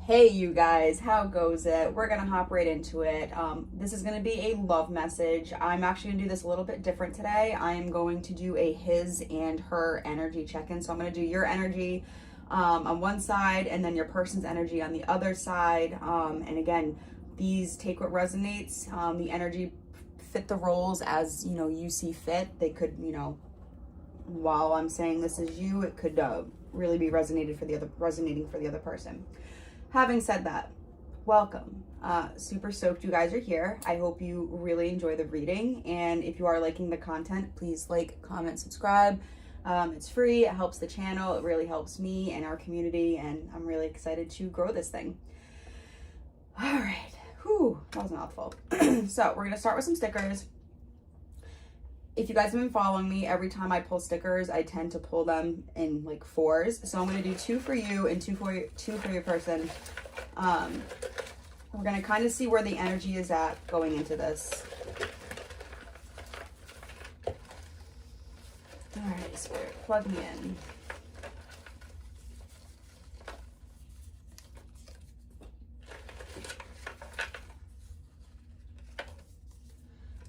Hey you guys, how goes it? We're gonna hop right into it. This is gonna be a love message. I'm actually gonna do this a little bit different today. I am going to do a his and her energy check-in. So I'm gonna do your energy on one side and then your person's energy on the other side. And again, these take what resonates. The energy fit the roles as you see fit. They could, while I'm saying this is you, it could really be resonating for the other person. Having said that, welcome. Super stoked you guys are here. I hope you really enjoy the reading. And if you are liking the content, please like, comment, subscribe. It's free. It helps the channel. It really helps me and our community. And I'm really excited to grow this thing. All right. Whew, that was a mouthful. So we're going to start with some stickers. If you guys have been following me, every time I pull stickers, I tend to pull them in like fours. So I'm going to do two for you and two for your person. We're going to kind of see where the energy is at going into this. All right, Spirit, plug me in.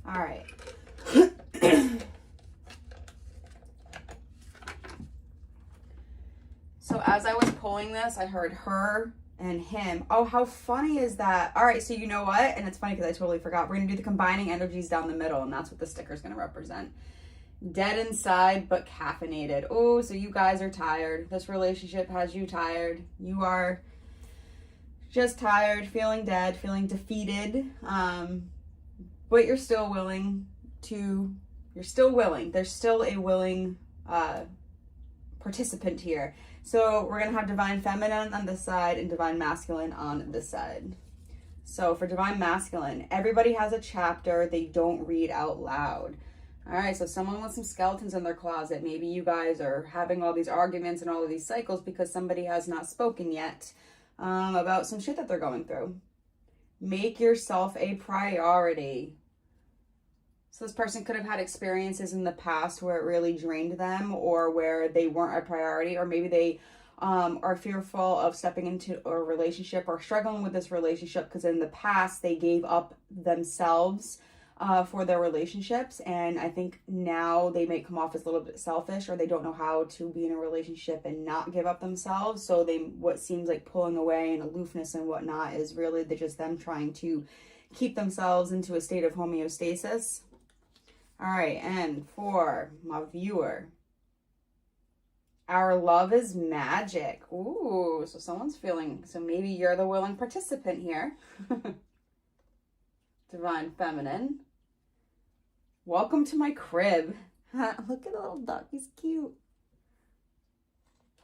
All right. So as I was pulling this, I heard her and him. Oh, how funny is that? All right, so you know what? And it's funny because I totally forgot. We're going to do the combining energies down the middle, and that's what the sticker is going to represent. Dead inside, but caffeinated. Oh, so you guys are tired. This relationship has you tired. You are just tired, feeling dead, feeling defeated. But you're still willing. There's still a willing participant here. So we're going to have Divine Feminine on this side and Divine Masculine on this side. So for Divine Masculine, everybody has a chapter they don't read out loud. All right, so someone with some skeletons in their closet. Maybe you guys are having all these arguments and all of these cycles because somebody has not spoken yet about some shit that they're going through. Make yourself a priority. So this person could have had experiences in the past where it really drained them or where they weren't a priority, or maybe they are fearful of stepping into a relationship or struggling with this relationship because in the past they gave up themselves for their relationships. And I think now they may come off as a little bit selfish, or they don't know how to be in a relationship and not give up themselves. So what seems like pulling away and aloofness and whatnot is really just them trying to keep themselves into a state of homeostasis. All right, and for my viewer, our love is magic. Ooh, so someone's feeling, so maybe you're the willing participant here. Divine Feminine. Welcome to my crib. Look at the little duck, he's cute.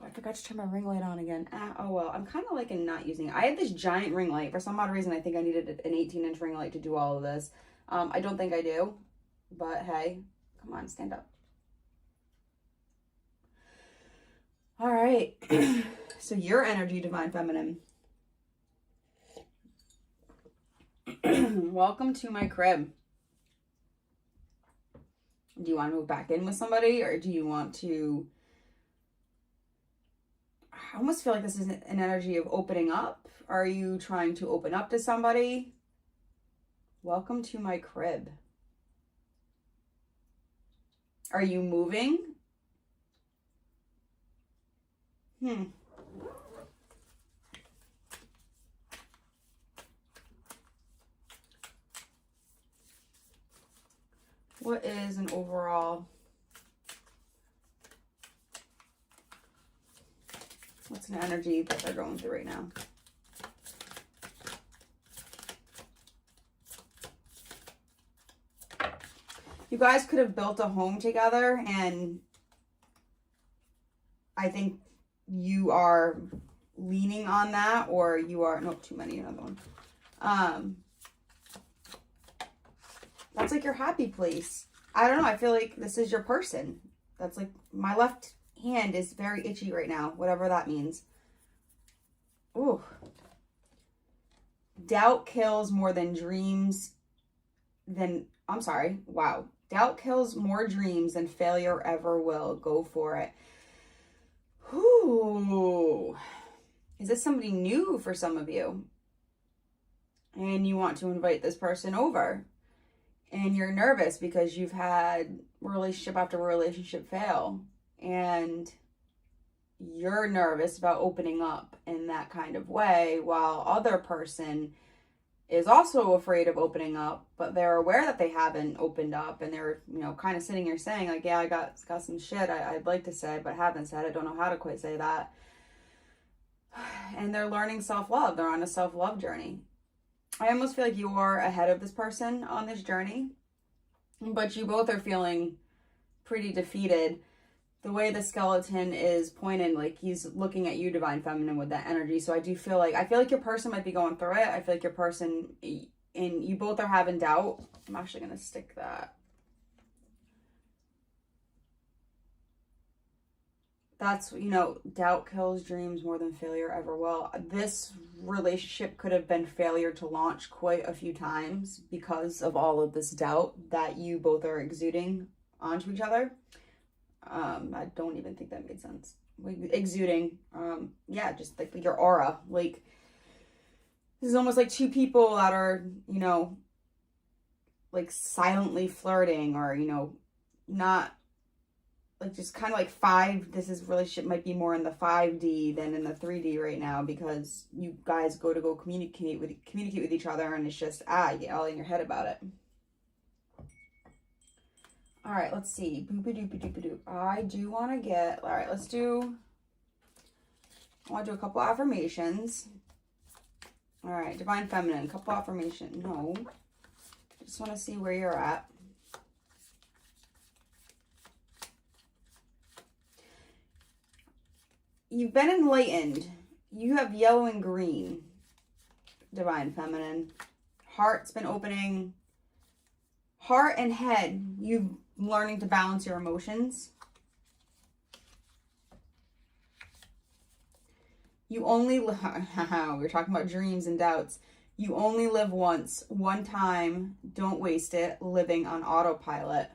Oh, I forgot to turn my ring light on again. Oh well, I'm kind of liking not using it. I had this giant ring light. For some odd reason, I think I needed an 18-inch ring light to do all of this. I don't think I do. But hey, come on, stand up. All right. So your energy, Divine Feminine. Welcome to my crib. Do you want to move back in with somebody, or do you want to... I almost feel like this is an energy of opening up. Are you trying to open up to somebody? Welcome to my crib. Are you moving? What is an overall... What's an energy that they're going through right now? You guys could have built a home together, and I think you are leaning on that, or you are... Nope, too many, another one. That's like your happy place. I don't know, I feel like this is your person. That's like, my left hand is very itchy right now, whatever that means. Ooh. Doubt kills more than dreams than... I'm sorry. Wow. Doubt kills more dreams than failure ever will. Go for it. Whew. Is this somebody new for some of you? And you want to invite this person over. And you're nervous because you've had relationship after relationship fail. And you're nervous about opening up in that kind of way, while other person is also afraid of opening up, but they're aware that they haven't opened up, and they're, you know, kind of sitting here saying like, yeah, I got some shit I'd like to say, but haven't said. I don't know how to quite say that. And they're learning self-love. They're on a self-love journey. I almost feel like you are ahead of this person on this journey, but you both are feeling pretty defeated. The way the skeleton is pointed, like he's looking at you, Divine Feminine, with that energy. So I feel like your person might be going through it. I feel like your person, and you both are having doubt. I'm actually going to stick that. That's, you know, doubt kills dreams more than failure ever will. This relationship could have been failure to launch quite a few times because of all of this doubt that you both are exuding onto each other. I don't even think that made sense. Exuding, yeah, just like your aura. Like, this is almost like two people that are, you know, like silently flirting, or, you know, not like, just kind of like this relationship might be more in the 5D than in the 3D right now, because you guys go communicate with each other, and it's just, you get all in your head about it. All right, let's see. Boop-a-doop-a-doop-a-doop. I do want to get, all right, I want to do a couple affirmations. All right, Divine Feminine, couple affirmation. No, just want to see where you're at. You've been enlightened. You have yellow and green, Divine Feminine. Heart's been opening. Heart and head, you learning to balance your emotions. You only we're talking about dreams and doubts. You only live once, one time. Don't waste it living on autopilot.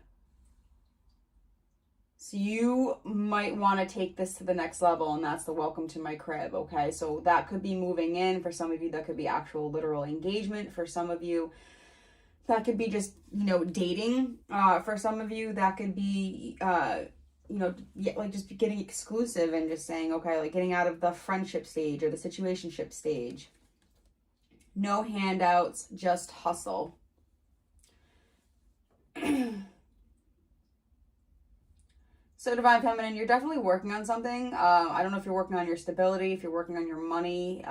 So you might want to take this to the next level, and that's the welcome to my crib, okay? So that could be moving in. For some of you, that could be actual literal engagement. For some of you, that could be just, you know, dating. For some of you, that could be, you know, like just getting exclusive and just saying, okay, like getting out of the friendship stage or the situationship stage. No handouts, just hustle. So Divine Feminine, you're definitely working on something. I don't know if you're working on your stability, if you're working on your money.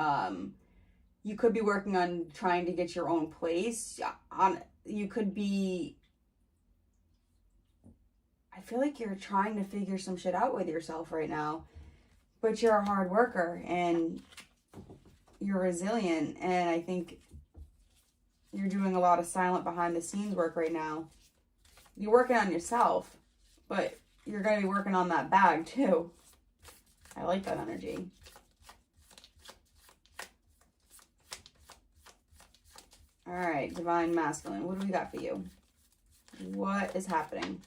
You could be working on trying to get your own place. You could be, I feel like you're trying to figure some shit out with yourself right now, but you're a hard worker and you're resilient. And I think you're doing a lot of silent behind the scenes work right now. You're working on yourself, but you're going to be working on that bag too. I like that energy. All right, Divine Masculine, what do we got for you? What is happening?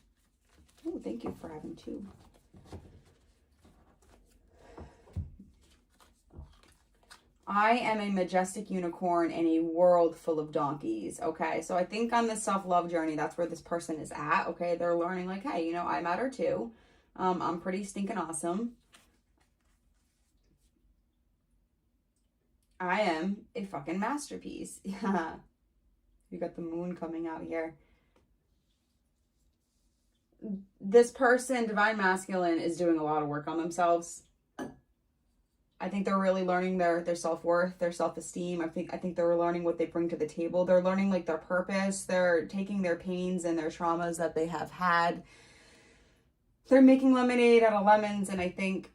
Oh, thank you for having two. I am a majestic unicorn in a world full of donkeys. Okay, so I think on this self-love journey, that's where this person is at. Okay, they're learning like, hey, you know, I matter too. I'm pretty stinking awesome. I am a fucking masterpiece. Yeah. You got the moon coming out here. This person, Divine Masculine, is doing a lot of work on themselves. I think they're really learning their self-worth, their self-esteem. I think they're learning what they bring to the table. They're learning like their purpose. They're taking their pains and their traumas that they have had. They're making lemonade out of lemons, and I think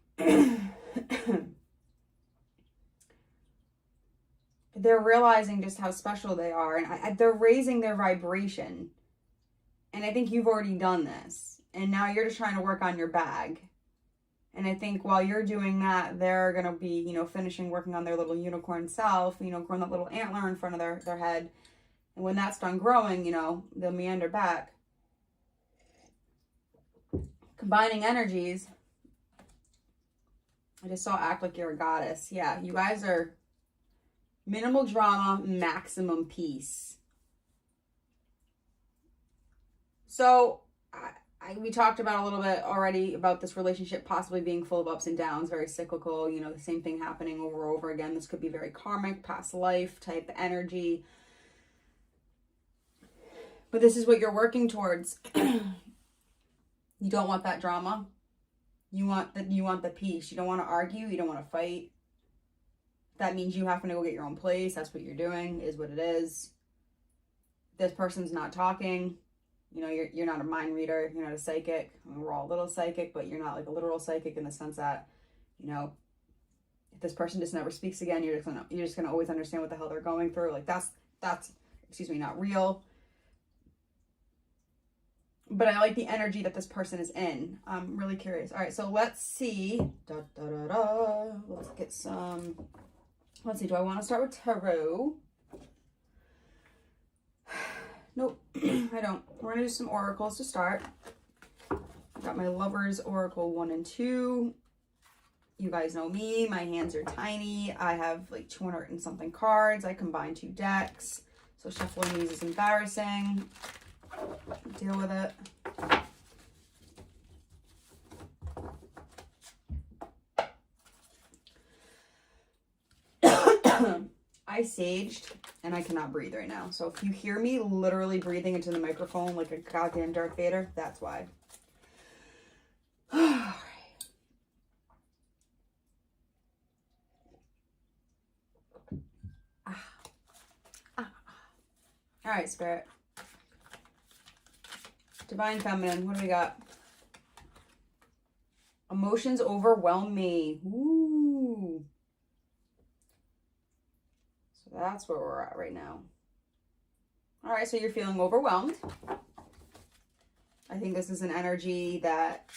they're realizing just how special they are, and they're raising their vibration. And I think you've already done this, and now you're just trying to work on your bag. And I think while you're doing that, they're going to be, you know, finishing working on their little unicorn self, you know, growing that little antler in front of their head. And when that's done growing, you know, they'll meander back. Combining energies, I just saw act like you're a goddess. Yeah, you guys are minimal drama, maximum peace. So we talked about a little bit already about this relationship possibly being full of ups and downs, very cyclical, you know, the same thing happening over and over again. This could be very karmic, past life type energy. But this is what you're working towards. You don't want that drama. You want the peace. You don't want to argue. You don't want to fight. That means you have to go get your own place. That's what you're doing, is what it is. This person's not talking. You know, you're not a mind reader. You're not a psychic. I mean, we're all a little psychic, but you're not like a literal psychic in the sense that, you know, if this person just never speaks again, you're just gonna always understand what the hell they're going through. Like that's not real. But I like the energy that this person is in. I'm really curious. All right, so let's see. Let's get some. Let's see. Do I want to start with tarot? Nope, I don't. We're gonna do some oracles to start. Got my Lovers Oracle 1 and 2. You guys know me. My hands are tiny. I have like 200 and something cards. I combine 2 decks. So shuffling these is embarrassing. Deal with it. I saged and I cannot breathe right now. So if you hear me literally breathing into the microphone like a goddamn Darth Vader, that's why. All right, Spirit. Divine Feminine, what do we got? Emotions overwhelm me. Ooh. So that's where we're at right now. All right, so you're feeling overwhelmed. I think this is an energy that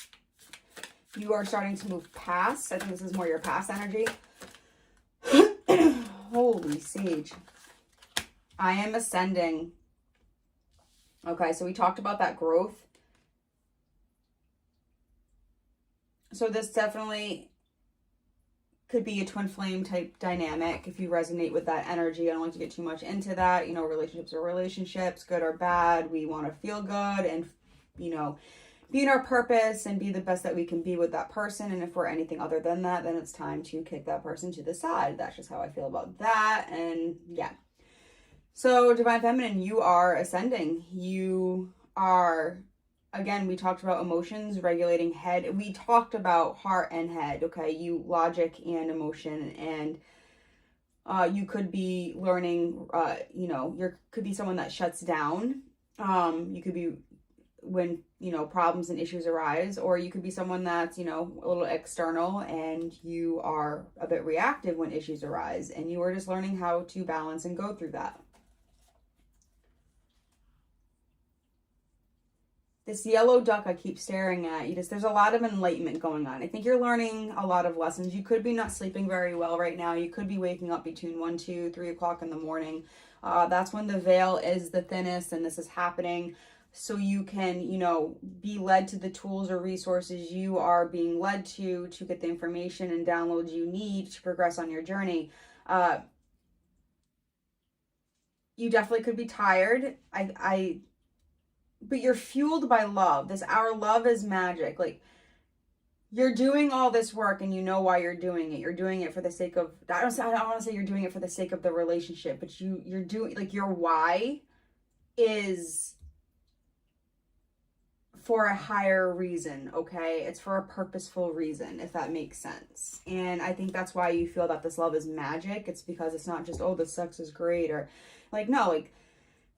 you are starting to move past. I think this is more your past energy. Holy sage. I am ascending. Okay, so we talked about that growth. So this definitely could be a twin flame type dynamic if you resonate with that energy. I don't like to get too much into that. You know, relationships are relationships, good or bad. We want to feel good and, you know, be in our purpose and be the best that we can be with that person. And if we're anything other than that, then it's time to kick that person to the side. That's just how I feel about that. And yeah. So Divine Feminine, you are ascending. You are, again, we talked about emotions, regulating head. We talked about heart and head, okay? You logic and emotion. And you could be learning, you know, could be someone that shuts down. You could be when, you know, problems and issues arise, or you could be someone that's, you know, a little external and you are a bit reactive when issues arise. And you are just learning how to balance and go through that. This yellow duck I keep staring at, there's a lot of enlightenment going on. I think you're learning a lot of lessons. You could be not sleeping very well right now. You could be waking up between 1, 2, 3 o'clock in the morning. That's when the veil is the thinnest and this is happening. So you can, you know, be led to the tools or resources you are being led to get the information and downloads you need to progress on your journey. You definitely could be tired. But you're fueled by love. Our love is magic. Like, you're doing all this work and you know why you're doing it. You're doing it for the sake of, I don't want to say you're doing it for the sake of the relationship, but you're doing, like, your why is for a higher reason, okay? It's for a purposeful reason, if that makes sense. And I think that's why you feel that this love is magic. It's because it's not just, oh, the sex is great, or like, no, like,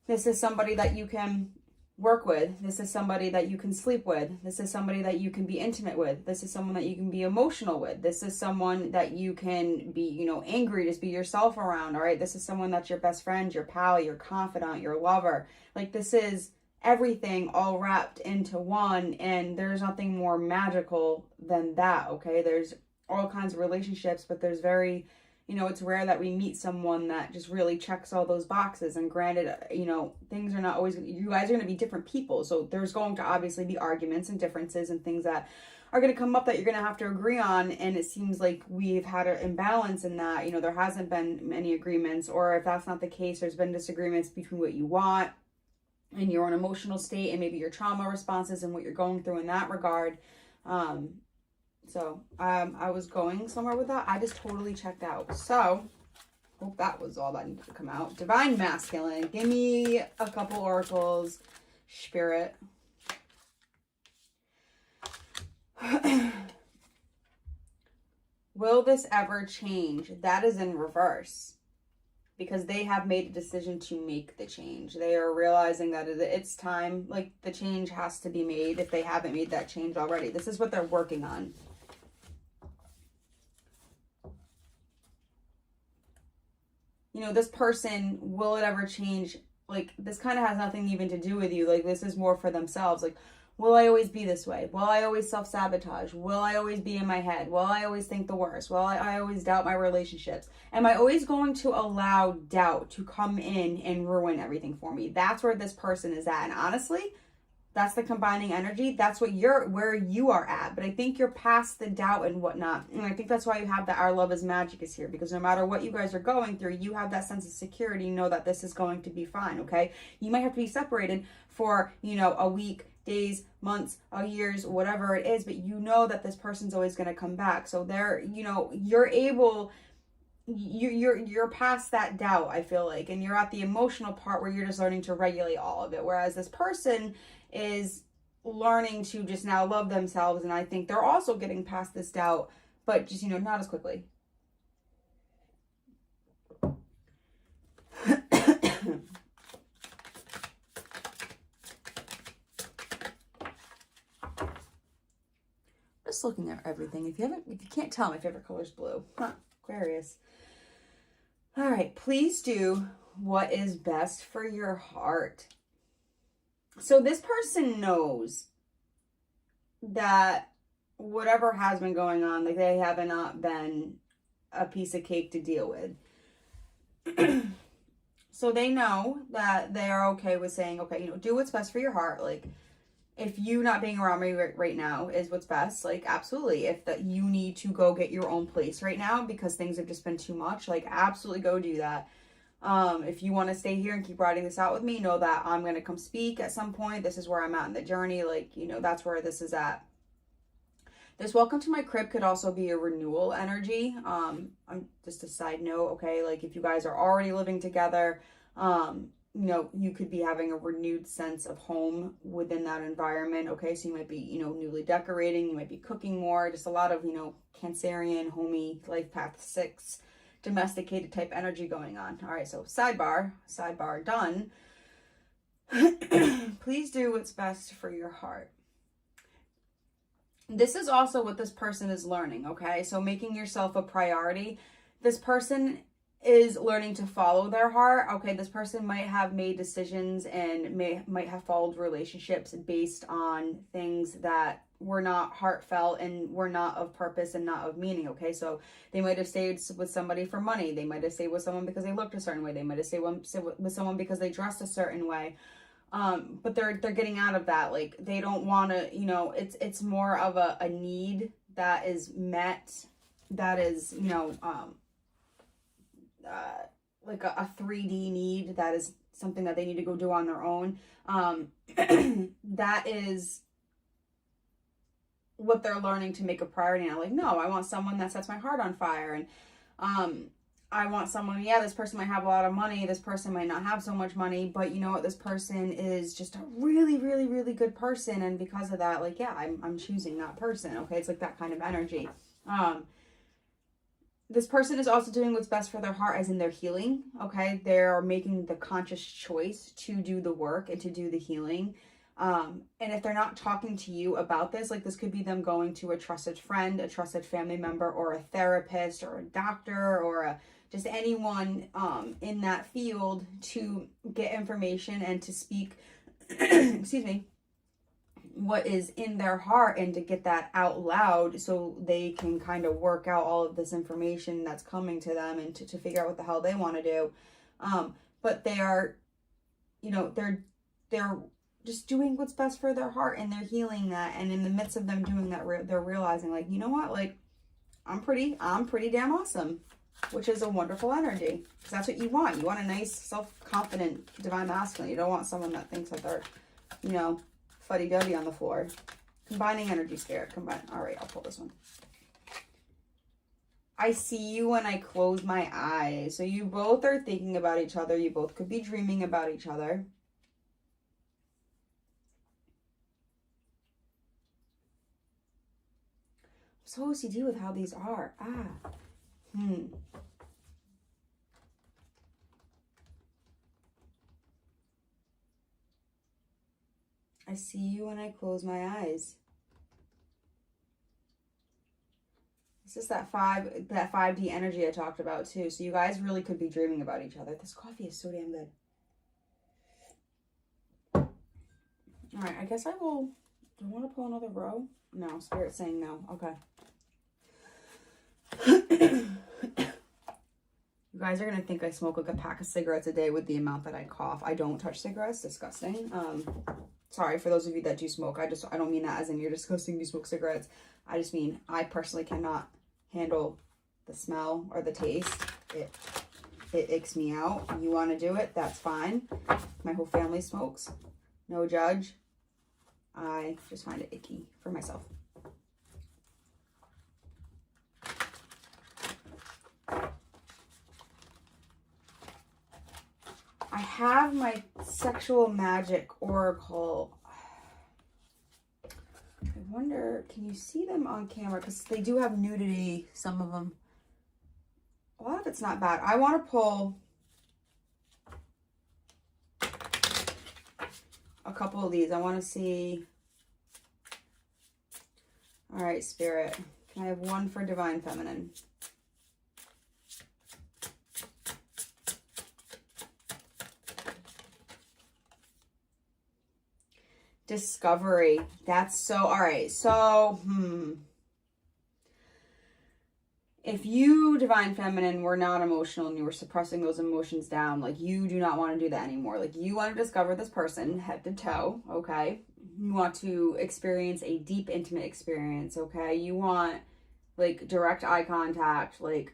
this is somebody that you can work with. This is somebody that you can sleep with. This is somebody that you can be intimate with. This is someone that you can be emotional with. This is someone that you can be, you know, angry, just be yourself around, all right? This is someone that's your best friend, your pal, your confidant, your lover. Like, this is everything all wrapped into one, and there's nothing more magical than that, okay? There's all kinds of relationships, but there's very, you know, it's rare that we meet someone that just really checks all those boxes. And granted, you know, things are not always, you guys are going to be different people. So there's going to obviously be arguments and differences and things that are going to come up that you're going to have to agree on. And it seems like we've had an imbalance in that, you know, there hasn't been many agreements, or if that's not the case, there's been disagreements between what you want and your own emotional state and maybe your trauma responses and what you're going through in that regard. I was going somewhere with that. I just totally checked out. So hope that was all that needed to come out. Divine Masculine. Give me a couple oracles. Spirit. Will this ever change? That is in reverse. Because they have made a decision to make the change. They are realizing that it's time. Like, the change has to be made if they haven't made that change already. This is what they're working on. You know, this person, will it ever change? Like, this kind of has nothing even to do with you. Like, this is more for themselves. Like, will I always be this way? Will I always self-sabotage? Will I always be in my head? Will I always think the worst? Will I always doubt my relationships? Am I always going to allow doubt to come in and ruin everything for me? That's where this person is at. And honestly, that's the combining energy. That's what where you are at. But I think you're past the doubt and whatnot. And I think that's why you have that Our Love is Magic is here. Because no matter what you guys are going through, you have that sense of security. You know that this is going to be fine, okay? You might have to be separated for, you know, a week, days, months, years, whatever it is. But you know that this person's always going to come back. So there, you know, you're able... You're past that doubt, I feel like, and you're at the emotional part where you're just learning to regulate all of it, whereas this person is learning to just now love themselves, and I think they're also getting past this doubt, but just, you know, not as quickly. Just looking at everything. If you can't tell, my favorite color is blue. Aquarius. All right, please do what is best for your heart. So this person knows that whatever has been going on, like, they have not been a piece of cake to deal with. So they know that they are okay with saying, okay, you know, do what's best for your heart. Like, if you not being around me right now is what's best, like, absolutely. If that you need to go get your own place right now because things have just been too much, like, absolutely go do that. If you want to stay here and keep writing this out with me, know that I'm going to come speak at some point. This is where I'm at in the journey. Like, you know, that's where this is at. This welcome to my crib could also be a renewal energy. Just a side note, okay? Like, if you guys are already living together, you know, you could be having a renewed sense of home within that environment, okay? So you might be, you know, newly decorating, you might be cooking more, just a lot of, you know, Cancerian, homey, life path 6, domesticated type energy going on. All right, so sidebar done. Please do what's best for your heart. This is also what this person is learning, okay? So making yourself a priority. This person is learning to follow their heart. Okay, this person might have made decisions and might have followed relationships based on things that were not heartfelt and were not of purpose and not of meaning. Okay, so they might have stayed with somebody for money. They might have stayed with someone because they looked a certain way. They might have stayed with someone because they dressed a certain way. But they're getting out of that. Like, they don't want to, you know, it's more of a need that is met, that is, you know, like a 3D need, that is something that they need to go do on their own. That is what they're learning to make a priority now. Like, no, I want someone that sets my heart on fire. And I want someone, yeah, this person might have a lot of money, this person might not have so much money, but you know what, this person is just a really, really, really good person, and because of that, like, yeah, I'm choosing that person, okay? It's like that kind of energy. This person is also doing what's best for their heart, as in their healing, okay? They're making the conscious choice to do the work and to do the healing. And if they're not talking to you about this, like, this could be them going to a trusted friend, a trusted family member, or a therapist, or a doctor, or just anyone in that field to get information and to speak, excuse me, what is in their heart, and to get that out loud so they can kind of work out all of this information that's coming to them, and to figure out what the hell they want to do. But they are, you know, they're just doing what's best for their heart, and they're healing that. And in the midst of them doing that, they're realizing, like, you know what, like, I'm pretty damn awesome, which is a wonderful energy, because that's what you want. You want a nice, self-confident divine masculine. You don't want someone that thinks that they're, you know, fuddy-duddy on the floor. Combining energy, spirit. Combine. All right, I'll pull this one. I see you when I close my eyes. So you both are thinking about each other. You both could be dreaming about each other. I'm so OCD with how these are. I see you when I close my eyes. This is that 5D energy I talked about too. So you guys really could be dreaming about each other. This coffee is so damn good. All right, I guess I will. Do I want to pull another row? No, Spirit's saying no. Okay. You guys are gonna think I smoke like a pack of cigarettes a day with the amount that I cough. I don't touch cigarettes. Disgusting. Sorry for those of you that do smoke. I don't mean that as in you're disgusting, you smoke cigarettes. I just mean I personally cannot handle the smell or the taste. It icks me out. You want to do it, that's fine. My whole family smokes. No judge. I just find it icky for myself. I have my sexual magic oracle. I wonder, can you see them on camera? Because they do have nudity, some of them. A lot of it's not bad. I want to pull a couple of these. I want to see. All right, Spirit. Can I have one for Divine Feminine? Discovery. That's so, all right. So, if you, Divine Feminine, were not emotional and you were suppressing those emotions down, like, you do not want to do that anymore. Like, you want to discover this person head to toe, okay? You want to experience a deep, intimate experience, okay? You want, like, direct eye contact, like,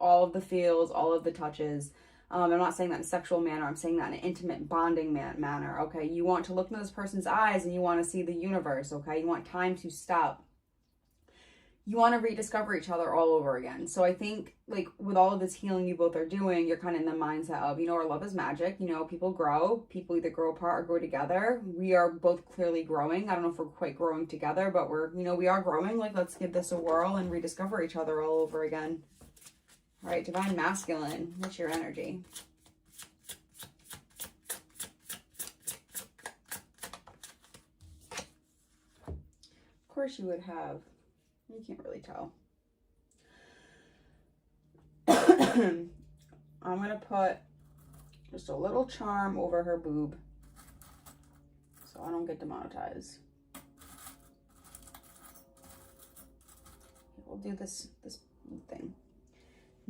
all of the feels, all of the touches. I'm not saying that in a sexual manner. I'm saying that in an intimate bonding manner, okay? You want to look into this person's eyes and you want to see the universe, okay? You want time to stop. You want to rediscover each other all over again. So I think, like, with all of this healing you both are doing, you're kind of in the mindset of, you know, our love is magic. You know, people grow. People either grow apart or grow together. We are both clearly growing. I don't know if we're quite growing together, but we're, you know, we are growing. Like, let's give this a whirl and rediscover each other all over again. All right, Divine Masculine, what's your energy? Of course you would have. You can't really tell. I'm going to put just a little charm over her boob so I don't get demonetized. We'll do this thing.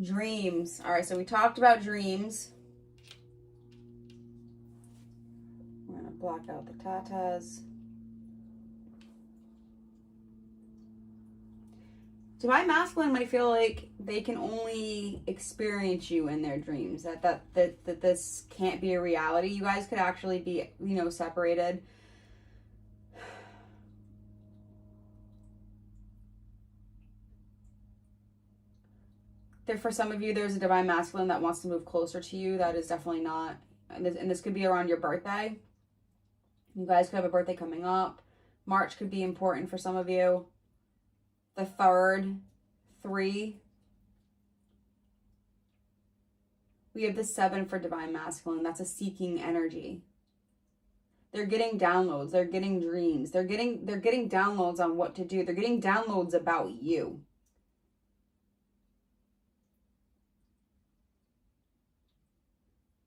Dreams. All right, so we talked about dreams. We're going to block out the tatas. Divine Masculine might feel like they can only experience you in their dreams. That this can't be a reality. You guys could actually be, you know, separated. For some of you, there's a Divine Masculine that wants to move closer to you. That is definitely not, and this could be around your birthday. You guys could have a birthday coming up. March could be important for some of you. The 3rd, 3. We have the 7 for Divine Masculine. That's a seeking energy. They're getting downloads. They're getting dreams. They're getting downloads on what to do. They're getting downloads about you.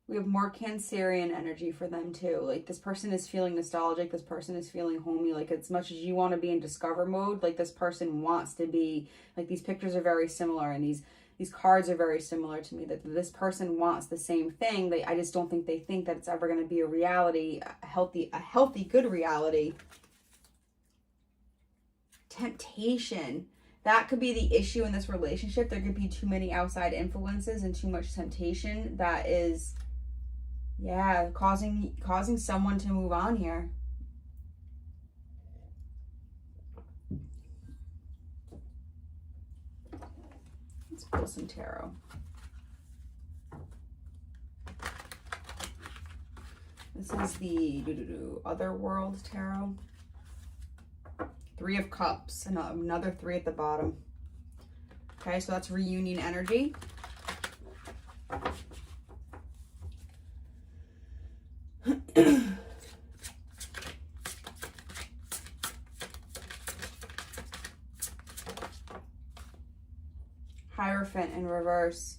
We have more Cancerian energy for them too. Like, this person is feeling nostalgic. This person is feeling homey. Like, as much as you want to be in discover mode, like, this person wants to be, like, these pictures are very similar, and these these cards are very similar to me, that this person wants the same thing. I just don't think they think that it's ever going to be a reality, a healthy, good reality. Temptation. That could be the issue in this relationship. There could be too many outside influences and too much temptation that is, yeah, causing someone to move on here. Let's pull some tarot. This is the Otherworld Tarot. 3 of Cups, and another 3 at the bottom. Okay, so that's reunion energy. Hierophant in reverse.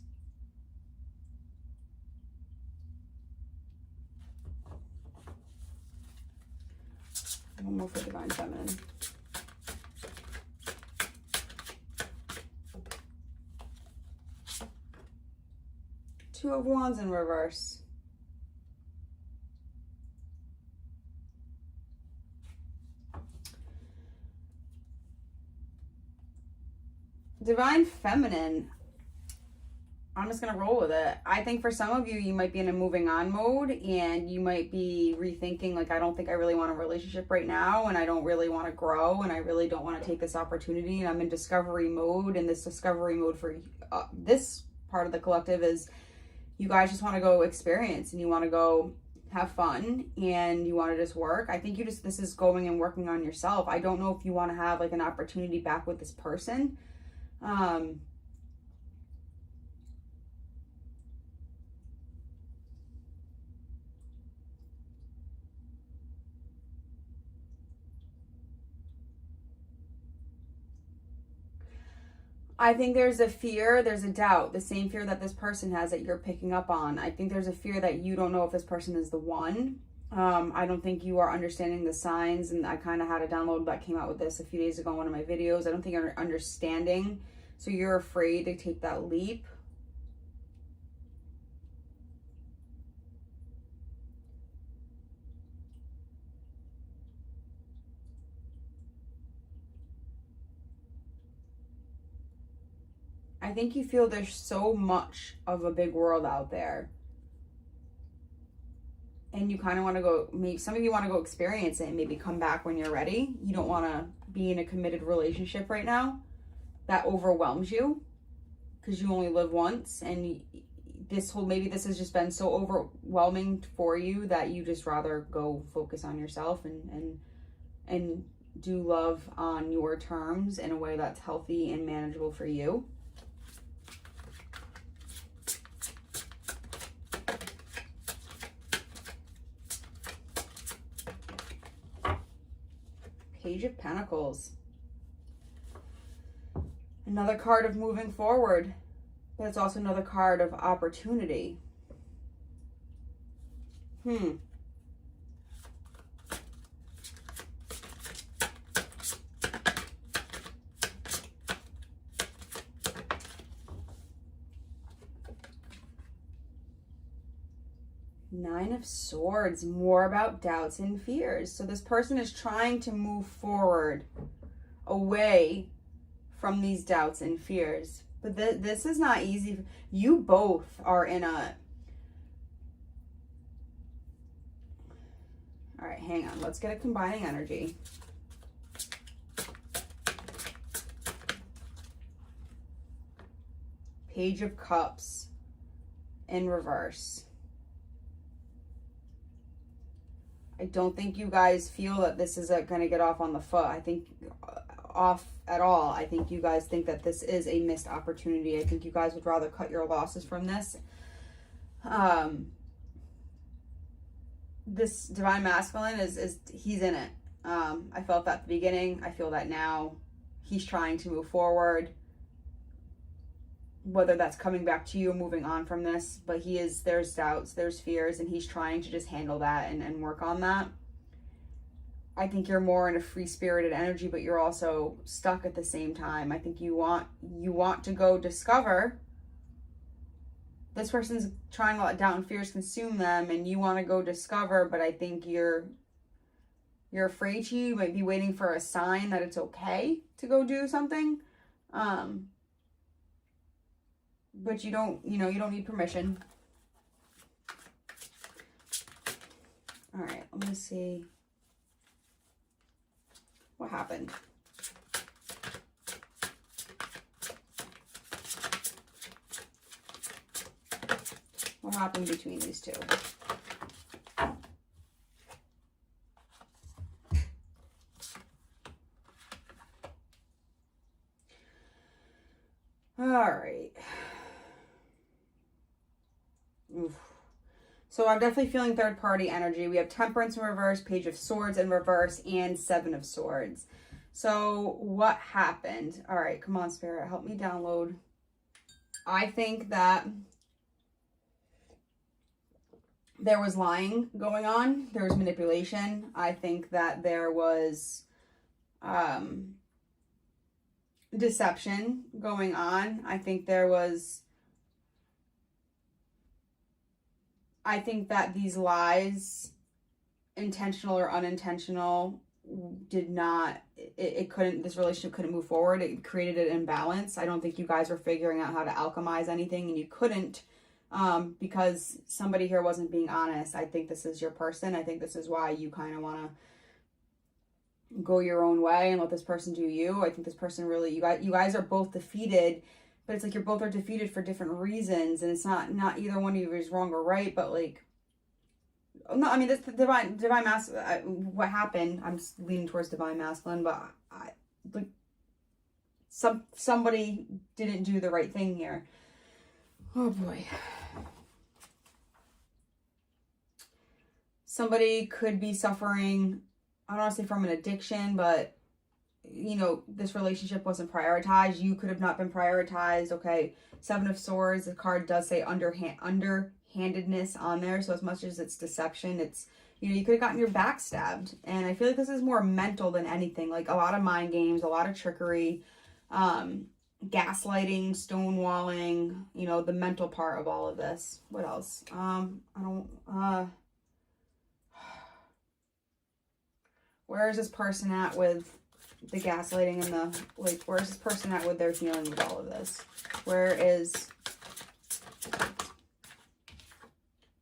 One more for Divine Feminine. Two of Wands in reverse. Divine Feminine, I'm just going to roll with it. I think for some of you, you might be in a moving on mode and you might be rethinking, like, I don't think I really want a relationship right now, and I don't really want to grow, and I really don't want to take this opportunity, and I'm in discovery mode. And this discovery mode for this part of the collective is you guys just want to go experience, and you want to go have fun, and you want to just work. I think this is going and working on yourself. I don't know if you want to have like an opportunity back with this person. I think there's a fear, there's a doubt, the same fear that this person has that you're picking up on. I think there's a fear that you don't know if this person is the one. I don't think you are understanding the signs, and I kind of had a download that came out with this a few days ago in one of my videos. I don't think you're understanding, so you're afraid to take that leap. I think you feel there's so much of a big world out there, and you kind of want to go, maybe some of you want to go experience it and maybe come back when you're ready. You don't want to be in a committed relationship right now that overwhelms you, because you only live once, and maybe this has just been so overwhelming for you that you just rather go focus on yourself and do love on your terms in a way that's healthy and manageable for you. Page of Pentacles. Another card of moving forward, but it's also another card of opportunity. 9 of Swords, more about doubts and fears. So this person is trying to move forward away from these doubts and fears. But this is not easy. You both are in a... All right, hang on. Let's get a combining energy. Page of Cups in reverse. I don't think you guys feel that this is going to get off on the foot. I think off at all. I think you guys think that this is a missed opportunity. I think you guys would rather cut your losses from this. This Divine Masculine is he's in it. I felt that at the beginning. I feel that now. He's trying to move forward. Whether that's coming back to you or moving on from this, but there's doubts, there's fears, and he's trying to just handle that and work on that. I think you're more in a free-spirited energy, but you're also stuck at the same time. I think you want to go discover, this person's trying to let doubt and fears consume them, and you want to go discover, but I think you're afraid to. You might be waiting for a sign that it's okay to go do something. But you don't need permission. All right, let me see what happened. What happened between these two? All right. Oof. So I'm definitely feeling third party energy. We have Temperance in reverse, Page of Swords in reverse, and Seven of Swords. So what happened? All right, come on, Spirit, help me download. I think that there was lying going on. There was manipulation. I think that there was deception going on. I think that these lies, intentional or unintentional, this relationship couldn't move forward. It created an imbalance. I don't think you guys were figuring out how to alchemize anything, and you couldn't, because somebody here wasn't being honest. I think this is your person. I think this is why you kind of want to go your own way and let this person do you. I think this person really, you guys are both defeated, but it's like you're both are defeated for different reasons, and it's not either one of you is wrong or right, but like, no, I mean, this divine masculine, what happened, I'm just leaning towards divine masculine, but like somebody didn't do the right thing here. Oh boy. Somebody could be suffering, I don't want to say from an addiction, but this relationship wasn't prioritized. You could have not been prioritized. Okay. Seven of Swords, the card does say underhandedness on there. So as much as it's deception, it's, you could have gotten your back stabbed. And I feel like this is more mental than anything. Like a lot of mind games, a lot of trickery, gaslighting, stonewalling, the mental part of all of this. What else? Where is this person at with the gaslighting and the, like, where's this person at with their healing with all of this? Where is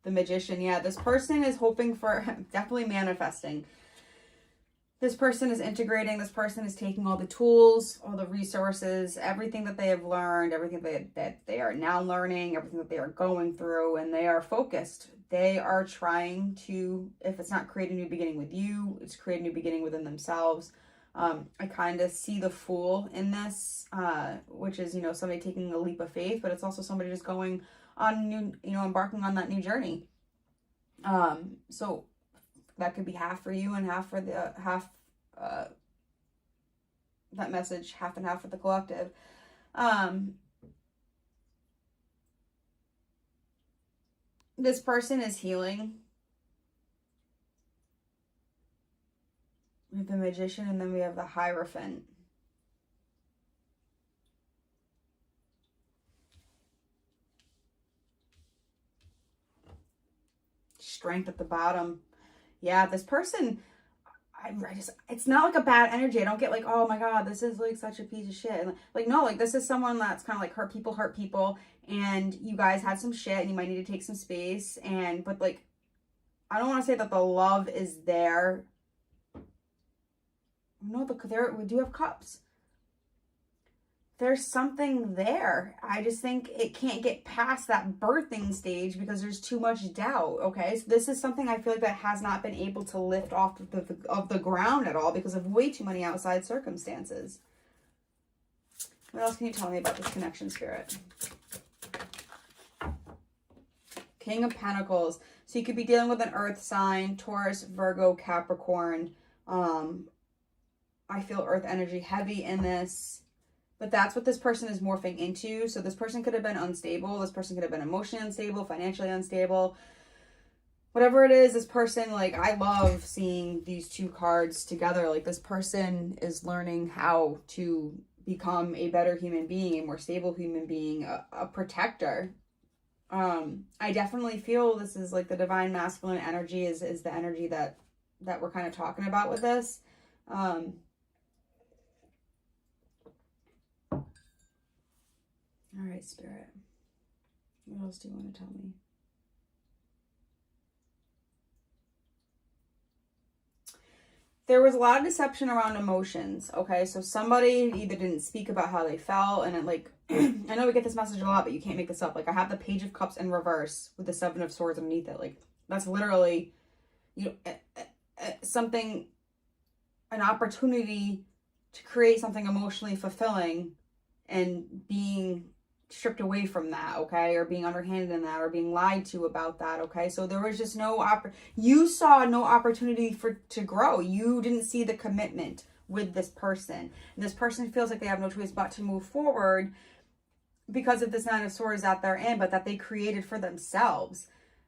the Magician? Yeah, this person is hoping for, definitely manifesting. This person is integrating. This person is taking all the tools, all the resources, everything that they have learned, everything that they are now learning, everything that they are going through, and they are focused. They are trying to, if it's not create a new beginning with you, it's create a new beginning within themselves. I kind of see the Fool in this, which is, somebody taking a leap of faith, but it's also somebody just going on new, embarking on that new journey. So that could be half for you and half for the that message, half and half for the collective. This person is healing. We have the Magician, and then we have the Hierophant. Strength at the bottom. Yeah, this person, it's not like a bad energy. I don't get like, oh my God, this is like such a piece of shit. Like, no, like this is someone that's kind of like hurt people, and you guys had some shit and you might need to take some space. But like, I don't want to say that the love is there. No, we do have Cups. There's something there. I just think it can't get past that birthing stage because there's too much doubt. Okay, so this is something I feel like that has not been able to lift off of the ground at all because of way too many outside circumstances. What else can you tell me about this connection, Spirit? King of Pentacles. So you could be dealing with an earth sign, Taurus, Virgo, Capricorn. I feel earth energy heavy in this. But that's what this person is morphing into. So this person could have been unstable. This person could have been emotionally unstable, financially unstable. Whatever it is, this person, like, I love seeing these two cards together. Like, this person is learning how to become a better human being, a more stable human being, a protector. I definitely feel this is like the divine masculine energy is the energy that we're kind of talking about with this. All right, Spirit. What else do you want to tell me? There was a lot of deception around emotions, okay? So somebody either didn't speak about how they felt, and it like, I know we get this message a lot, but you can't make this up. Like, I have the Page of Cups in reverse with the Seven of Swords underneath it. Like, that's literally, you know, something, an opportunity to create something emotionally fulfilling and being stripped away from that, okay, or being underhanded in that, or being lied to about that, okay? So there was just no you saw no opportunity to grow. You didn't see the commitment with this person, and this person feels like they have no choice but to move forward because of this Nine of Swords that they're in, but that they created for themselves.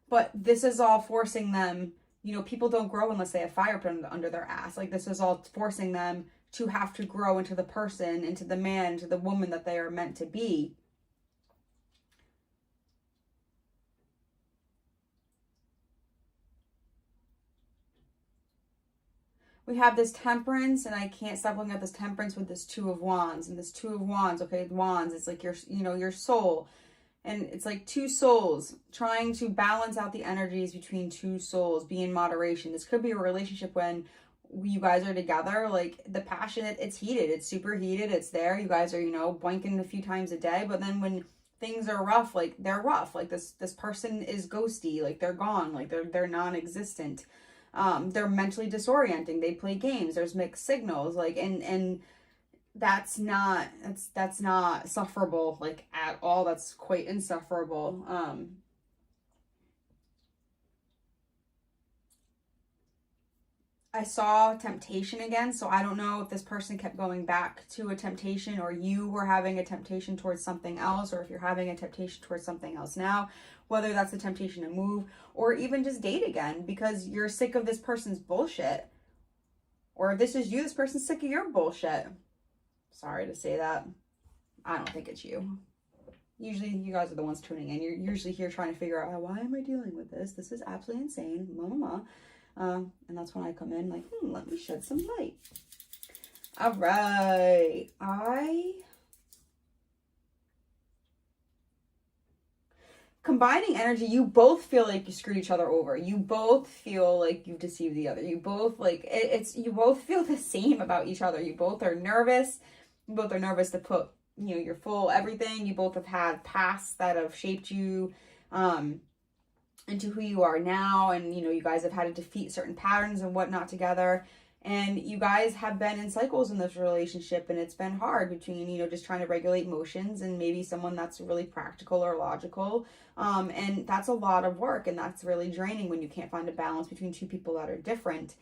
But this is all forcing them, you know, people don't grow unless they have fire put under their ass. Like, this is all forcing them to have to grow into the person, into the man, into the woman that they are meant to be. We have this Temperance, and I can't stop looking at this Temperance with this Two of Wands. And this Two of Wands, okay, Wands, it's like your, you know, your soul. And it's like two souls trying to balance out the energies between two souls, be in moderation. This could be a relationship when you guys are together, like the passion, it's heated, it's super heated, it's there. You guys are, you know, blinking a few times a day, but then when things are rough, like they're rough, like this person is ghosty, like they're gone, like they're non-existent. They're mentally disorienting. They play games. There's mixed signals, like, and that's not sufferable, like, at all. That's quite insufferable. I saw temptation again, so I don't know if this person kept going back to a temptation, or you were having a temptation towards something else, or if you're having a temptation towards something else now, whether that's a temptation to move, or even just date again because you're sick of this person's bullshit. Or if this is you, this person's sick of your bullshit. Sorry to say that. I don't think it's you. Usually you guys are the ones tuning in. You're usually here trying to figure out, oh, why am I dealing with this? This is absolutely insane. And that's when I come in like, let me shed some light. All right. Combining energy, you both feel like you screwed each other over. You both feel like you deceived the other. You both like, you both feel the same about each other. You both are nervous. You both are nervous to put, you know, your full everything. You both have had pasts that have shaped you, into who you are now, and you know, you guys have had to defeat certain patterns and whatnot together, and you guys have been in cycles in this relationship, and it's been hard between, you know, just trying to regulate emotions and maybe someone that's really practical or logical, and that's a lot of work, and that's really draining when you can't find a balance between two people that are different.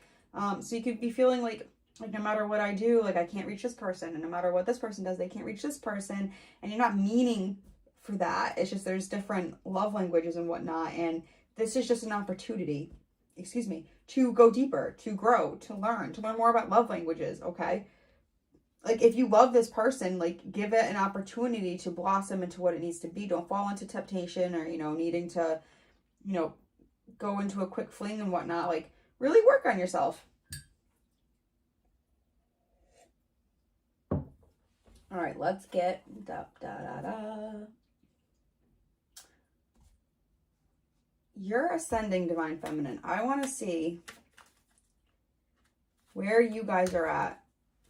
So you could be feeling like no matter what I do, like I can't reach this person, and no matter what this person does, they can't reach this person, and you're not meaning for that. It's just there's different love languages and whatnot, and this is just an opportunity, to go deeper, to grow, to learn more about love languages, okay? Like, if you love this person, like, give it an opportunity to blossom into what it needs to be. Don't fall into temptation or, you know, needing to, you know, go into a quick fling and whatnot. Like, really work on yourself. All right, let's get You're ascending divine feminine. I want to see where you guys are at.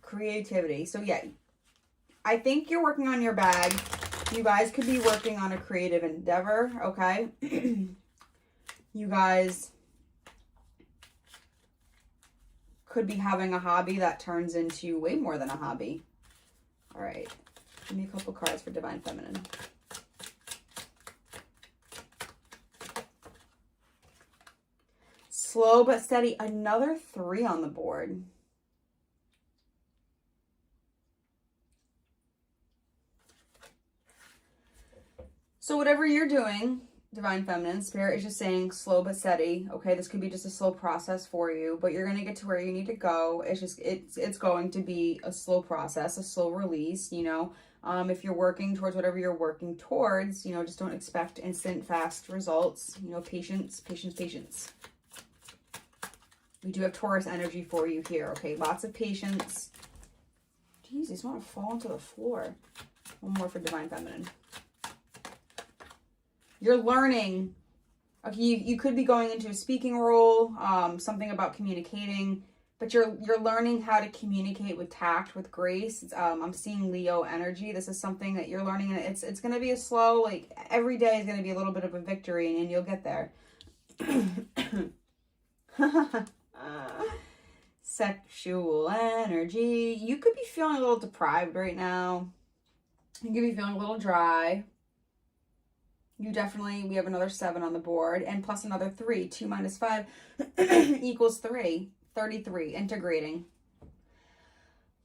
Creativity. So yeah, I think you're working on your bag. You guys could be working on a creative endeavor, okay? You guys could be having a hobby that turns into way more than a hobby. All right, give me a couple cards for divine feminine. Slow but steady. Another 3 on the board. So whatever you're doing, divine feminine, spirit is just saying slow but steady. Okay, this could be just a slow process for you, but you're going to get to where you need to go. It's just, it's going to be a slow process, a slow release, you know. If you're working towards whatever you're working towards, you know, just don't expect instant, fast results. You know, patience, patience, patience. We do have Taurus energy for you here, okay? Lots of patience. Jeez, I just want to fall into the floor. One more for Divine Feminine. You're learning. Okay, you could be going into a speaking role, something about communicating, but you're learning how to communicate with tact, with grace. I'm seeing Leo energy. This is something that you're learning, and it's going to be a slow, like, every day is going to be a little bit of a victory, and you'll get there. Sexual energy. You could be feeling a little deprived right now. You could be feeling a little dry. You definitely, we have another 7 on the board, and plus another 3. 2 minus 5 equals 3. 33, integrating.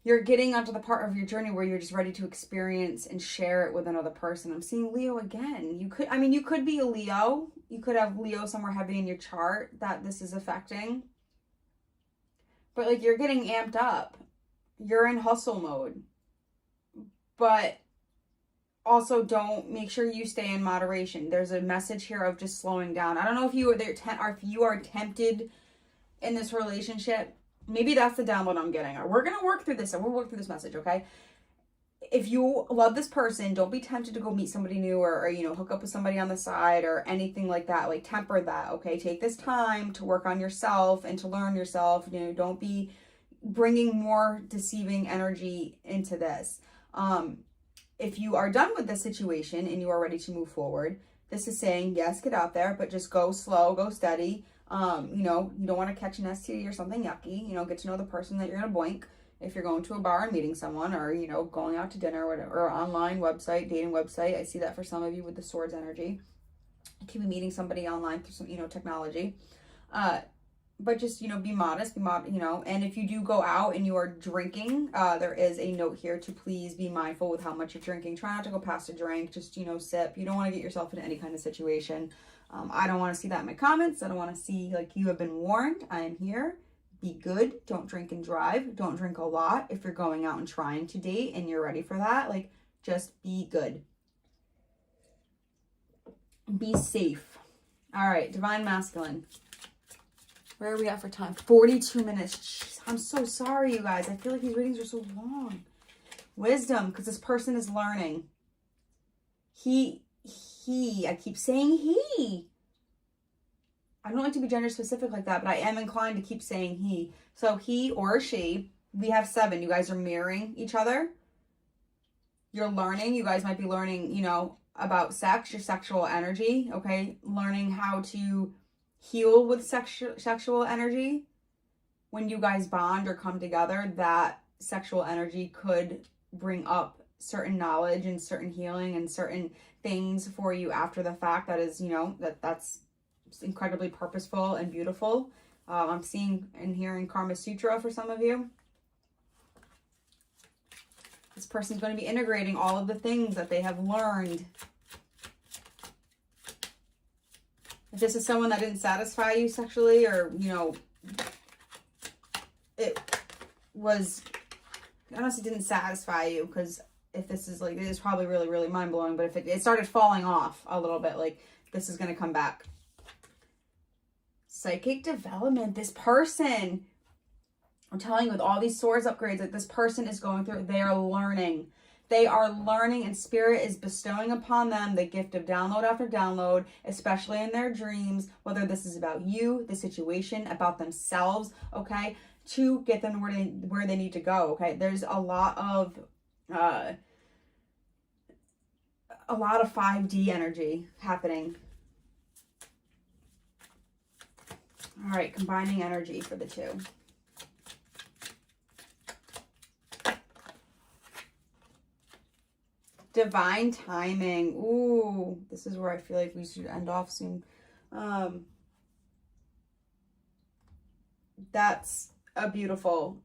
You're getting onto the part of your journey where you're just ready to experience and share it with another person. I'm seeing Leo again. You could be a Leo. You could have Leo somewhere heavy in your chart that this is affecting. But, like, you're getting amped up. You're in hustle mode. But also make sure you stay in moderation. There's a message here of just slowing down. I don't know if you are there, or if you are tempted in this relationship. Maybe that's the download I'm getting. We're going to work through this, and we'll work through this message, okay? If you love this person, don't be tempted to go meet somebody new or you know, hook up with somebody on the side or anything like that. Like, temper that, okay? Take this time to work on yourself and to learn yourself. You know, don't be bringing more deceiving energy into this. If you are done with this situation and you are ready to move forward, this is saying, yes, get out there, but just go slow, go steady. You know, you don't want to catch an STD or something yucky. You know, get to know the person that you're going to boink. If you're going to a bar and meeting someone, or, you know, going out to dinner or whatever, or online website, dating website. I see that for some of you with the Swords energy. You could be meeting somebody online through some, you know, technology. But just, you know, be modest, you know, and if you do go out and you are drinking, there is a note here to please be mindful with how much you're drinking. Try not to go past a drink, just, you know, sip. You don't want to get yourself into any kind of situation. I don't want to see that in my comments. I don't want to see, like, you have been warned. I am here. Be good. Don't drink and drive. Don't drink a lot if you're going out and trying to date and you're ready for that. Like, just be good. Be safe. All right, Divine Masculine. Where are we at for time? 42 minutes. Jeez, I'm so sorry, you guys. I feel like these readings are so long. Wisdom, because this person is learning. I keep saying he. I don't like to be gender specific like that, but I am inclined to keep saying he. So he or she, we have 7. You guys are mirroring each other. You're learning. You guys might be learning, you know, about sex, your sexual energy, okay? Learning how to heal with sexual energy. When you guys bond or come together, that sexual energy could bring up certain knowledge and certain healing and certain things for you after the fact. That is, you know, that's incredibly purposeful and beautiful. I'm seeing and hearing Karma Sutra for some of you. This person's going to be integrating all of the things that they have learned. If this is someone that didn't satisfy you sexually, or, you know, it was, honestly didn't satisfy you, because if this is like, it is probably really, really mind-blowing, but if it started falling off a little bit, like, this is going to come back. Psychic development. This person, I'm telling you, with all these Swords upgrades that this person is going through, they are learning. They are learning, and Spirit is bestowing upon them the gift of download after download, especially in their dreams, whether this is about you, the situation, about themselves, okay, to get them where they need to go, okay? There's a lot of 5D energy happening. All right, combining energy for the 2. Divine timing. Ooh, this is where I feel like we should end off soon. That's a beautiful.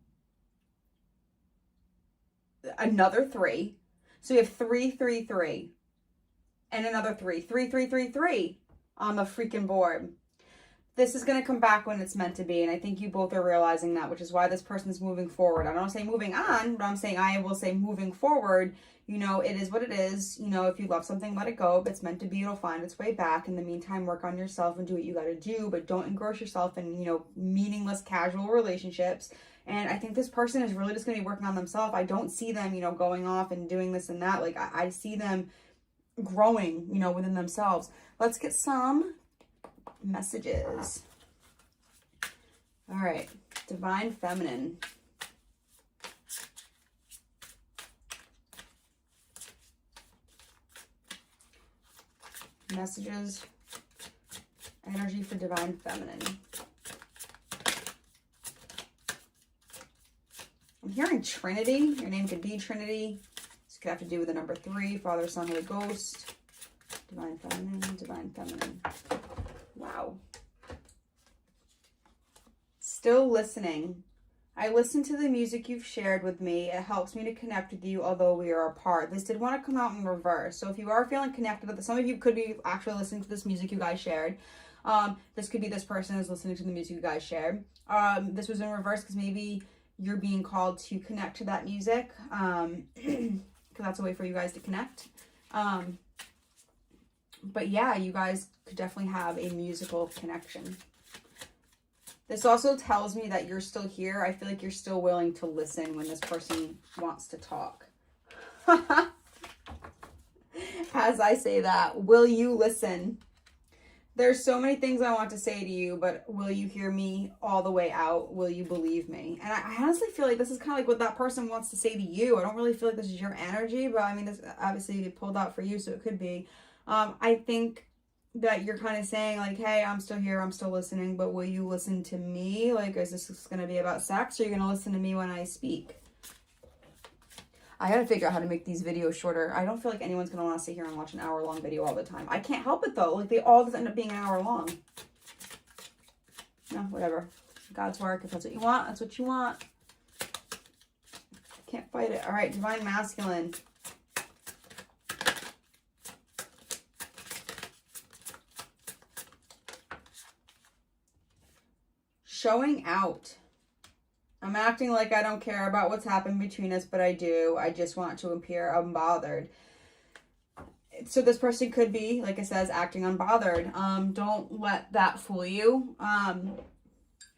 Another 3. So we have 3, 3, 3. And another 3. 3, 3, 3, 3 on the freaking board. this is going to come back when it's meant to be. And I think you both are realizing that, which is why this person is moving forward. I don't say moving on, but I'm saying, I will say moving forward. You know, it is what it is. You know, if you love something, let it go. If it's meant to be, it'll find its way back. In the meantime, work on yourself and do what you got to do, but don't engross yourself in, you know, meaningless casual relationships. And I think this person is really just going to be working on themselves. I don't see them, you know, going off and doing this and that. Like, I see them growing, you know, within themselves. Let's get some messages. All right, Divine Feminine. Messages, energy for Divine Feminine. I'm hearing Trinity. Your name could be Trinity. This could have to do with the number 3, Father, Son, Holy Ghost. Divine Feminine, Divine Feminine. Wow. Still listening. I listen to the music you've shared with me. It helps me to connect with you, although we are apart. This did want to come out in reverse. So if you are feeling connected with it, some of you could be actually listening to this music you guys shared. This could be this person is listening to the music you guys shared. This was in reverse because maybe you're being called to connect to that music. Because that's a way for you guys to connect. But yeah, you guys could definitely have a musical connection. This also tells me that you're still here. I feel like you're still willing to listen when this person wants to talk. As I say that, will you listen? There's so many things I want to say to you, but will you hear me all the way out? Will you believe me? And I honestly feel like this is kind of like what that person wants to say to you. I don't really feel like this is your energy, but I mean, this obviously pulled out for you, so it could be. I think that you're kind of saying like, hey, I'm still here, I'm still listening, but will you listen to me? Like, is this going to be about sex, or are you going to listen to me when I speak? I got to figure out how to make these videos shorter. I don't feel like anyone's going to want to sit here and watch an hour-long video all the time. I can't help it, though. Like, they all just end up being an hour long. No, whatever. God's work. If that's what you want, that's what you want. Can't fight it. All right, Divine Masculine. Showing out. I'm acting like I don't care about what's happened between us, but I do. I just want to appear unbothered. So this person could be, like it says, acting unbothered. Don't let that fool you.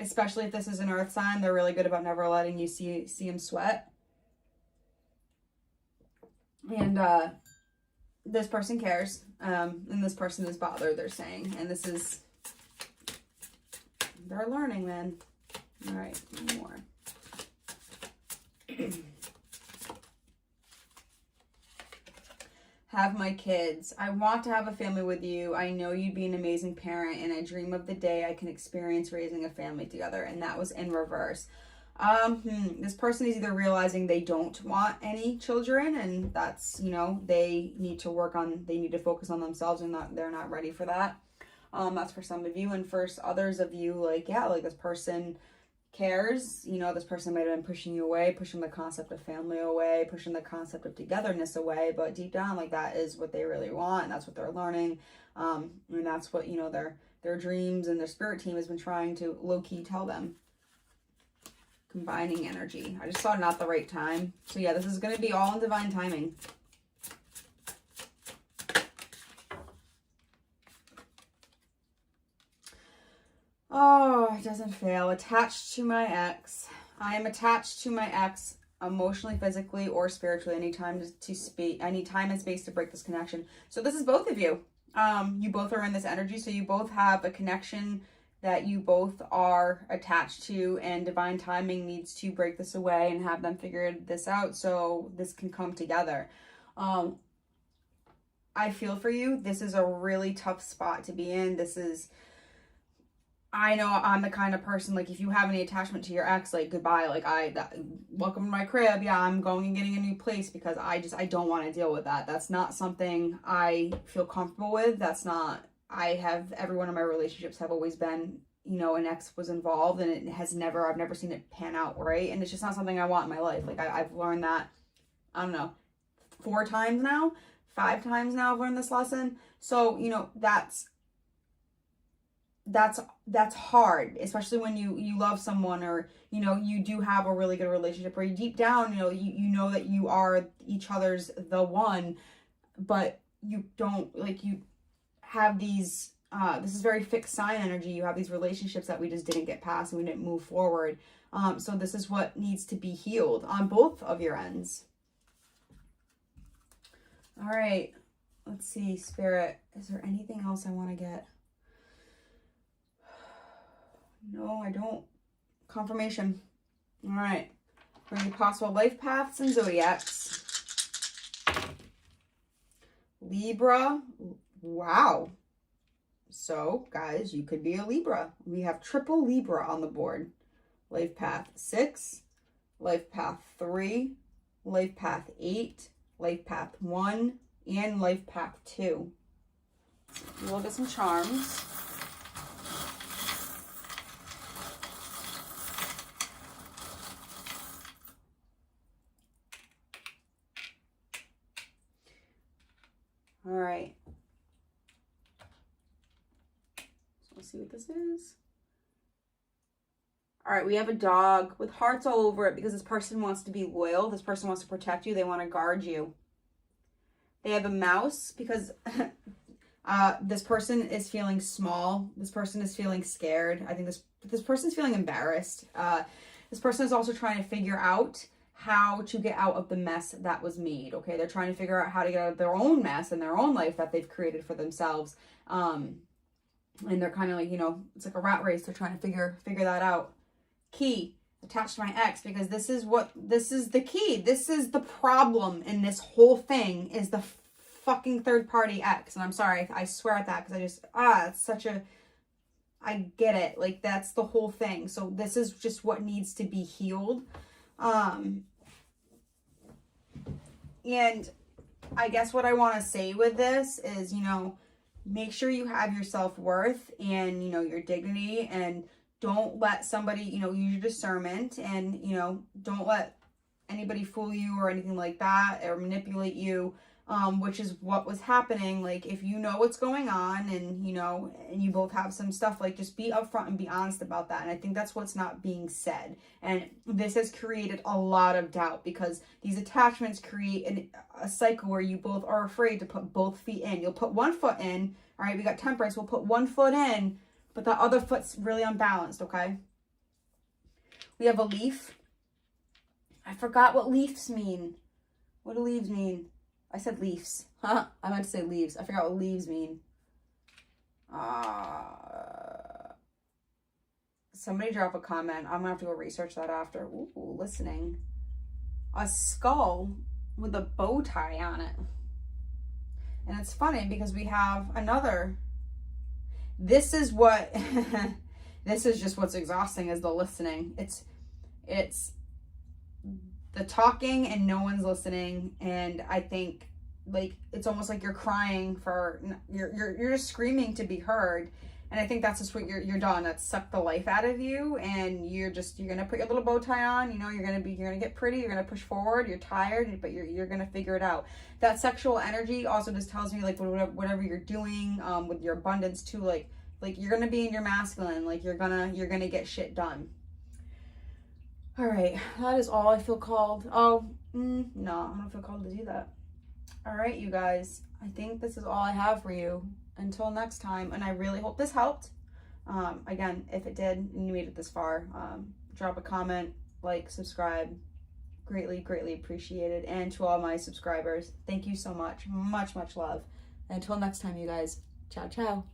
Especially if this is an earth sign, they're really good about never letting you see them sweat. And this person cares. And this person is bothered, they're saying. And this is... they're learning, then. All right, one more. Have my kids. I want to have a family with you. I know you'd be an amazing parent, and I dream of the day I can experience raising a family together. And that was in reverse. This person is either realizing they don't want any children, and that's, you know, they need to focus on themselves, and they're not ready for that. That's for some of you, and for others of you, like, yeah, like this person cares. You know, this person might have been pushing you away, pushing the concept of family away, pushing the concept of togetherness away, but deep down, like, that is what they really want, and that's what they're learning. And that's what, you know, their dreams and their spirit team has been trying to low-key tell them. Combining energy. I just saw not the right time. So yeah, this is going to be all in divine timing. Oh, it doesn't fail. Attached to my ex. I am attached to my ex emotionally, physically, or spiritually. Anytime and space to break this connection. So this is both of you. You both are in this energy, so you both have a connection that you both are attached to, and divine timing needs to break this away and have them figure this out so this can come together. I feel for you. This is a really tough spot to be in. I know I'm the kind of person, like, if you have any attachment to your ex, like, goodbye, like, welcome to my crib. Yeah, I'm going and getting a new place because I don't want to deal with that. That's not something I feel comfortable with. Every one of my relationships have always been, you know, an ex was involved, and I've never seen it pan out right. And it's just not something I want in my life. Like, I've learned that, I don't know, 5 times now I've learned this lesson. So, you know, that's that's hard, especially when you love someone, or you know you do have a really good relationship, or you deep down you know that you are each other's the one, but you don't, like, you have these this is very fixed sign energy. You have these relationships that we just didn't get past and we didn't move forward. So this is what needs to be healed on both of your ends. All right, let's see, Spirit, is there anything else I want to get? No, I don't. Confirmation. All right, for your possible life paths and zodiacs. Libra. Wow. So, guys, you could be a Libra. We have triple Libra on the board. Life path 6, life path 3, life path 8, life path 1, and life path 2. We'll get some charms. All right. So let's see what this is. All right, we have a dog with hearts all over it because this person wants to be loyal. This person wants to protect you. They want to guard you. They have a mouse because this person is feeling small. This person is feeling scared. I think this person's feeling embarrassed. This person is also trying to figure out how to get out of the mess that was made. Okay, they're trying to figure out how to get out of their own mess and their own life that they've created for themselves. And they're kind of like, it's like a rat race. They're trying to figure that out. Key attached to my ex, because this is the key. This is the problem in this whole thing, is the fucking third party ex. And I'm sorry, I swear at that, because it's such a, I get it. Like, that's the whole thing. So this is just what needs to be healed. And I guess what I want to say with this is, make sure you have your self-worth and, your dignity, and don't let somebody, use your discernment, and, don't let anybody fool you or anything like that, or manipulate you, which is what was happening. Like, if you know what's going on, and, and you both have some stuff, like, just be upfront and be honest about that. And I think that's what's not being said. And this has created a lot of doubt, because these attachments create a cycle where you both are afraid to put both feet in. You'll put one foot in. All right, we got Temperance. We'll put one foot in, but the other foot's really unbalanced, okay? We have a leaf. I forgot what leaves mean. What do leaves mean? I said leaves. Huh? I meant to say leaves. I forgot what leaves mean. Somebody drop a comment. I'm going to have to go research that after. Ooh, listening. A skull with a bow tie on it. And it's funny because we have another. This is what, this is just what's exhausting, is the listening. It's the talking and no one's listening. And I think, like, it's almost like you're crying for, you're just screaming to be heard. And I think that's just what you're done. That's sucked the life out of you. And you're going to put your little bow tie on, you're going to get pretty, you're going to push forward, you're tired, but you're going to figure it out. That sexual energy also just tells me, like, whatever you're doing, with your abundance too, like you're going to be in your masculine, like you're going to get shit done. All right. That is all I feel called. No, I don't feel called to do that. All right, you guys, I think this is all I have for you. Until next time, and I really hope this helped. Again, if it did and you made it this far, drop a comment, like, subscribe. Greatly, greatly appreciated. And to all my subscribers, thank you so much. Much, much love. And until next time, you guys, ciao, ciao.